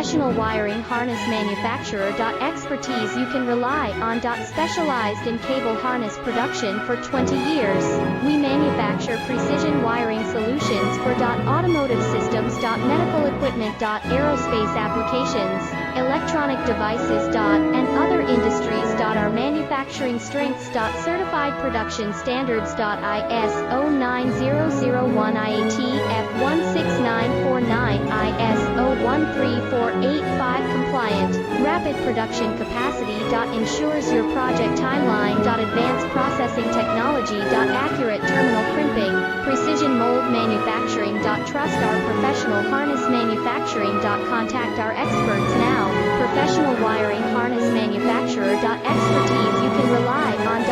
professional wiring harness manufacturer. Expertise you can rely on. Specialized in cable harness production for 20 years. We manufacture precision wiring solutions for automotive systems, medical equipment, aerospace applications, electronic devices, and other industries. Our manufacturing strengths. Certified production standards. ISO 9001 IATF 16949 ISO 13485 compliant. Rapid production capacity. Ensures your project timeline. Advanced processing technology. Accurate terminal crimping. Precision mold manufacturing. Trust our professional harness manufacturing. Contact our experts now. Professional wiring harness manufacturer. Expertise you can rely on.